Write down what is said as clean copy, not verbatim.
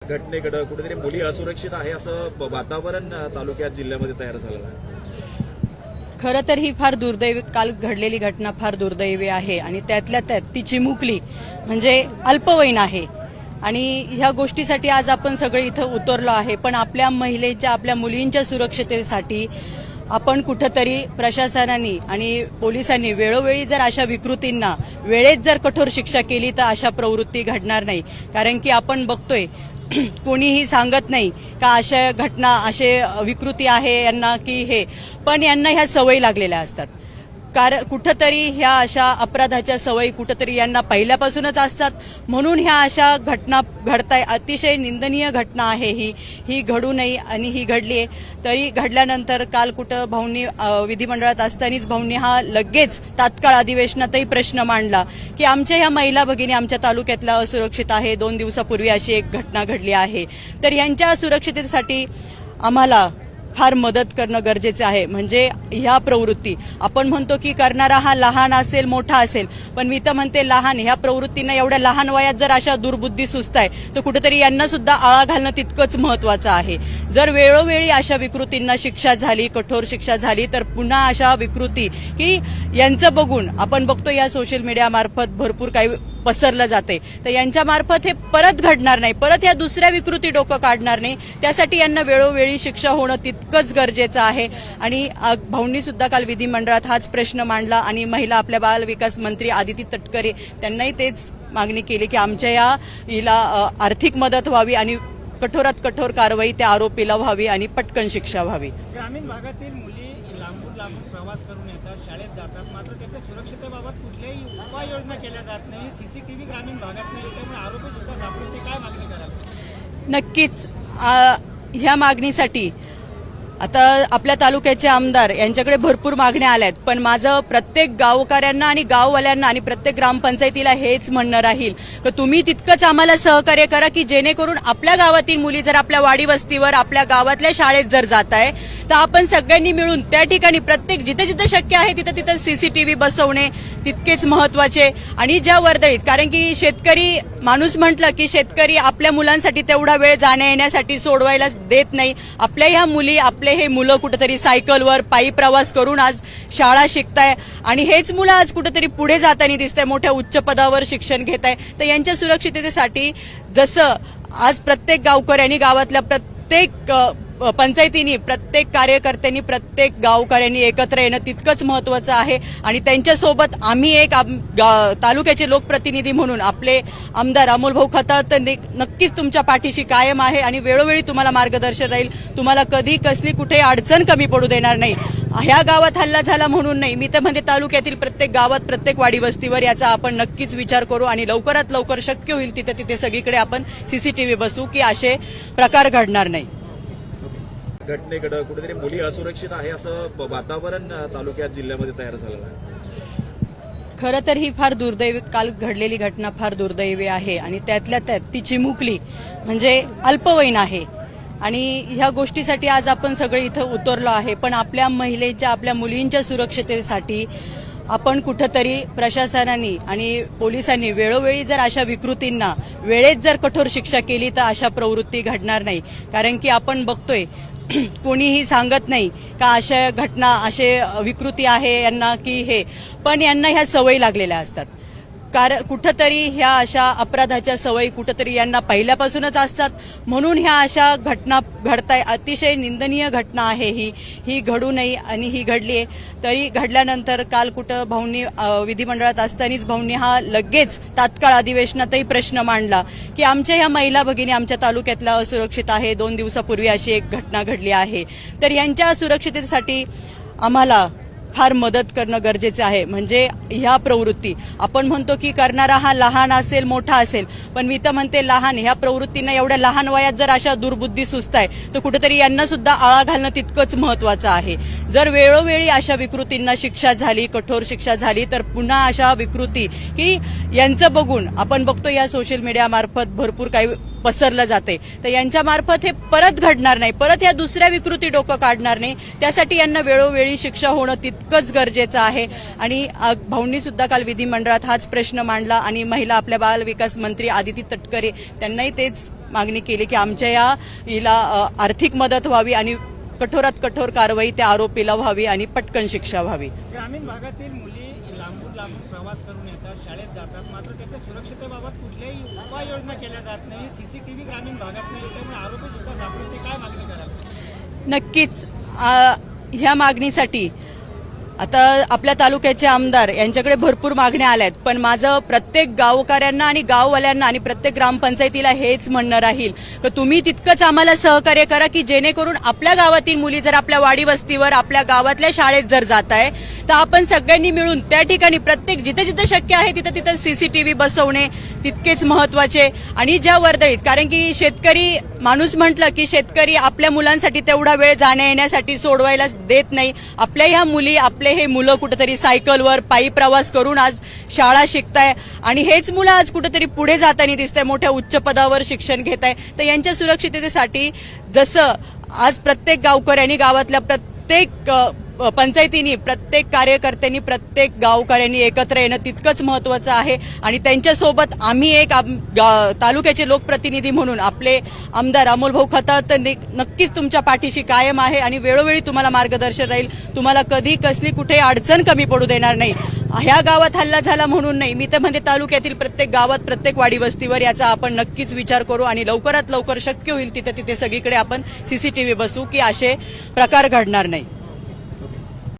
घटनेकडे कुठेतरी मुली असुरक्षित आहे असं वातावरण तालुक्यात जिल्ह्यामध्ये तयार झालेलं आहे। खरं तर ही फार दुर्दैवी काल घडलेली घटना फार दुर्दैवी आहे आणि त्यातल्या त्यात ती चिमुकली म्हणजे अल्पवयीन आहे आणि ह्या गोष्टीसाठी आज आपण सगळे इथं उतरलो आहे। पण आपल्या महिलेच्या आपल्या मुलींच्या सुरक्षतेसाठी आपण कुठंतरी प्रशासनाने आणि पोलिसांनी वेळोवेळी जर अशा विकृतींना वेळेत जर कठोर शिक्षा केली तर अशा प्रवृत्ती घडणार नाही। कारण की आपण बघतोय कोणीही सांगत नाही का अशा घटना असे विकृती आहे यांना की हे, पण यांना ह्या सवयी लागलेल्या असतात। कारण कुठंतरी ह्या अशा अपराधाच्या सवयी कुठंतरी यांना पहिल्यापासूनच असतात, म्हणून ह्या अशा घटना घडताय। अतिशय निंदनीय घटना आहे ही घडू नये आणि ही घडली आहे। तरी घडल्यानंतर काल कुठं भाऊंनी विधिमंडळात असतानाच भाऊंनी हा लगेच तात्काळ अधिवेशनातही प्रश्न मांडला की आमच्या ह्या महिला भगिनी आमच्या तालुक्यातल्या असुरक्षित आहे। 2 दिवसापूर्वी अशी एक घटना घडली आहे, तर यांच्या सुरक्षिततेसाठी आम्हाला फार मदत करणं गरजेचं आहे। म्हणजे ह्या प्रवृत्ती आपण म्हणतो की करणारा हा लहान असेल मोठा असेल, पण मी तर म्हणते लहान ह्या प्रवृत्तींना एवढ्या लहान वयात जर अशा दुर्बुद्धी सुचताय तर कुठेतरी यांना सुद्धा आळा घालणं तितकंच महत्वाचं आहे। जर वेळोवेळी अशा विकृतींना शिक्षा झाली, कठोर शिक्षा झाली, तर पुन्हा अशा विकृती की यांचं बघून आपण बघतो या सोशल मीडिया मार्फत भरपूर काही पसरलं जाते, तर यांच्या मार्फत हे परत घडणार नाही, परत या दुसऱ्या विकृती डोकं काढणार नाही। त्यासाठी यांना वेळोवेळी शिक्षा होणं तितकंच गरजेचं आहे। आणि भाऊंनी सुद्धा काल विधिमंडळात हाच प्रश्न मांडला आणि महिला आपल्या बाल विकास मंत्री आदिती तटकरे त्यांनाही तेच मागणी केली की आमच्या हिला आर्थिक मदत व्हावी आणि कठोरात कठोर कारवाई त्या आरोपीला व्हावी आणि पटकन शिक्षा व्हावी। ग्रामीण भागातील मुली लांबून प्रवास करून येतात, शाळेत जातात, मात्र त्याच्या सुरक्षतेबाबत कुठल्याही उपाययोजना केल्या जात नाही। सीसीटीव्ही ग्रामीण भागात नाही, त्यामुळे आरोपी सुद्धा सापडते। काय मागणी कराल? नक्कीच ह्या मागणीसाठी आता आपल्या तालुक्याचे आमदार यांच्याकडे भरपूर मागण्या आल्यात, पण माझं प्रत्येक गावकऱ्यांना आणि गाववाल्यांना आणि प्रत्येक ग्रामपंचायतीला हेच म्हणणं राहील की तुम्ही तितकंच आम्हाला सहकार्य करा की जेणेकरून आपल्या गावातील मुली जर आपल्या वाडी वस्तीवर आपल्या गावातल्या शाळेत जर जात आहे तर आपण सगळ्यांनी मिळून त्या ठिकाणी प्रत्येक जिथे जिथे शक्य आहे तिथे सीसीटीव्ही बसवणे तितकेच महत्वाचे। आणि ज्या वर्दळीत, कारण की शेतकरी माणूस म्हटलं की शेतकरी आपल्या मुलांसाठी तेवढा वेळ जाण्या येण्यासाठी सोडवायला देत नाही। आपल्या ह्या मुली आपले हे मुलं कुठेतरी सायकलवर पायी प्रवास करून आज शाळा शिकताय आणि हेच मुलं आज कुठेतरी पुढे जाताना दिसताय, मोठ्या उच्च पदावर शिक्षण घेत आहे। तर यांच्या सुरक्षिततेसाठी जसं आज प्रत्येक गावकऱ्यांनी गावातल्या प्रत्येक पंचायतींनी प्रत्येक कार्यकर्त्यांनी प्रत्येक गावकऱ्यांनी एकत्र येणं तितकंच महत्वाचं आहे। आणि त्यांच्यासोबत आम्ही एक तालुक्याचे लोकप्रतिनिधी म्हणून आपले आमदार अमोल भाऊ खताळ तर नक्कीच तुमच्या पाठीशी कायम आहे आणि वेळोवेळी तुम्हाला मार्गदर्शन राहील। तुम्हाला कधी कसली कुठे अडचण कमी पडू देणार नाही। ह्या गावात हल्ला झाला म्हणून नाही, मी तर म्हणते तालुक्यातील प्रत्येक गावात प्रत्येक वाडी वस्तीवर याचा आपण नक्कीच विचार करू आणि लवकरात लवकर शक्य होईल तिथे सगळीकडे आपण सीसीटीव्ही बसवू की असे प्रकार घडणार नाही। घटनेकडे कुठेतरी मुली असुरक्षित आहे असं वातावरण तालुक्यात जिल्ह्यामध्ये तयार झालेलं आहे। खरं तर ही फार दुर्दैवी काल घडलेली घटना फार दुर्दैवी आहे आणि त्यातल्या त्यात ती चिमुकली म्हणजे अल्पवयीन आहे आणि ह्या गोष्टीसाठी आज आपण सगळे इथं उतरलो आहे। पण आपल्या महिलेच्या आपल्या मुलींच्या सुरक्षतेसाठी आपण कुठंतरी प्रशासनाने आणि पोलिसांनी वेळोवेळी जर अशा विकृतींना वेळेत जर कठोर शिक्षा केली तर अशा प्रवृत्ती घडणार नाही। कारण की आपण बघतोय कोणीही सांगत नाही का अशा घटना असे विकृती आहे यांना की हे, पण यांना ह्या सवयी लागलेल्या असतात। कारण कुठंतरी ह्या अशा अपराधाच्या सवयी कुठंतरी यांना पहिल्यापासूनच असतात, म्हणून ह्या अशा घटना घडताय। अतिशय निंदनीय घटना आहे ही घडू नये आणि ही घडली आहे। तरी घडल्यानंतर काल कुठं भाऊंनी विधिमंडळात असतानाच भाऊंनी हा लगेच तात्काळ अधिवेशनातही प्रश्न मांडला की आमच्या ह्या महिला भगिनी आमच्या तालुक्यातल्या असुरक्षित आहे। 2 दिवसापूर्वी अशी एक घटना घडली आहे, तर यांच्या सुरक्षिततेसाठी आम्हाला फार मदत करणं गरजेचं आहे। म्हणजे ह्या प्रवृत्ती आपण म्हणतो की करणारा हा लहान असेल मोठा असेल, पण मी तर म्हणते लहान ह्या प्रवृत्तींना एवढ्या लहान वयात जर अशा दुर्बुद्धी सुचताय तर कुठेतरी यांना सुद्धा आळा घालणं तितकंच महत्वाचं आहे। जर वेळोवेळी अशा विकृतींना शिक्षा झाली, कठोर शिक्षा झाली, तर पुन्हा अशा विकृती की यांचं बघून आपण बघतो या सोशल मीडिया मार्फत भरपूर काही पसरलं जाते. तर यांच्या मार्फत हे परत घडणार नाही, परत या दुसऱ्या विकृती डोकं काढणार नाही. त्यासाठी यांना वेळोवेळी शिक्षा होणं तितकंच गरजेचं आहे. आणि भाऊंनी सुद्धा काल विधिमंडळात हाच प्रश्न मांडला आणि महिला आपल्या बाल विकास मंत्री आदिती तटकरे त्यांनाही तेच मागणी केली की आमच्या या हिला आर्थिक मदत व्हावी आणि कठोरात कठोर कारवाई त्या आरोपीला व्हावी आणि पटकन शिक्षा व्हावी. ग्रामीण भागातील मुली लांबून प्रवास करून येतात, शाळेत जातात, मात्र त्याच्या सुरक्षितेबाबत कुठल्याही उपाययोजना केल्या जात नाही. सीसीटीव्ही ग्रामीण भागात नाही, त्यामुळे आरोपी सुद्धा सापडते. काय मागणी कराल? नक्कीच ह्या मागणीसाठी आता आपल्या तालुक्याचे आमदार यांच्याकडे भरपूर मागण्या आल्या आहेत, पण माझं प्रत्येक गावकऱ्यांना आणि गाववाल्यांना आणि प्रत्येक ग्रामपंचायतीला हेच म्हणणं राहील की तुम्ही तितकंच आम्हाला सहकार्य करा की जेणेकरून आपल्या गावातील मुली जर आपल्या वाडी वस्तीवर आपल्या गावातल्या शाळेत जर जात आहे तर आपण सगळ्यांनी मिळून त्या ठिकाणी प्रत्येक जिथे जिथे शक्य आहे तिथे तिथे सीसीटीव्ही बसवणे तितकेच महत्वाचे. आणि ज्या वर्दळीत, कारण की शेतकरी माणूस म्हटलं की शेतकरी आपल्या मुलांसाठी तेवढा वेळ जाण्या येण्यासाठी सोडवायला देत नाही. आपल्या ह्या मुली आपले हे मुलं कुठेतरी सायकलवर पायी प्रवास करून आज शाळा शिकताय आणि हेच मुलं आज कुठेतरी पुढे जाताना दिसतंय, मोठ्या उच्च पदावर शिक्षण घेत आहे. तर यांच्या सुरक्षिततेसाठी जसं आज प्रत्येक गावकऱ्यांनी गावातल्या प्रत्येक पंचायतींनी प्रत्येक कार्यकर्त्यांनी प्रत्येक गावकऱ्यांनी एकत्र येणं तितकंच महत्वाचं आहे. आणि त्यांच्यासोबत आम्ही एक तालुक्याचे लोकप्रतिनिधी म्हणून आपले आमदार अमोल भाऊ खताळ तर नक्कीच तुमच्या पाठीशी कायम आहे आणि वेळोवेळी तुम्हाला मार्गदर्शन राहील. तुम्हाला कधी कसली कुठे अडचण कमी पडू देणार नाही. ह्या गावात हल्ला झाला म्हणून नाही, मी तर म्हणते तालुक्यातील प्रत्येक गावात प्रत्येक वाडी वस्तीवर याचा आपण नक्कीच विचार करू आणि लवकरात लवकर शक्य होईल तिथे तिथे सगळीकडे आपण सीसीटीव्ही बसवू की असे प्रकार घडणार नाही.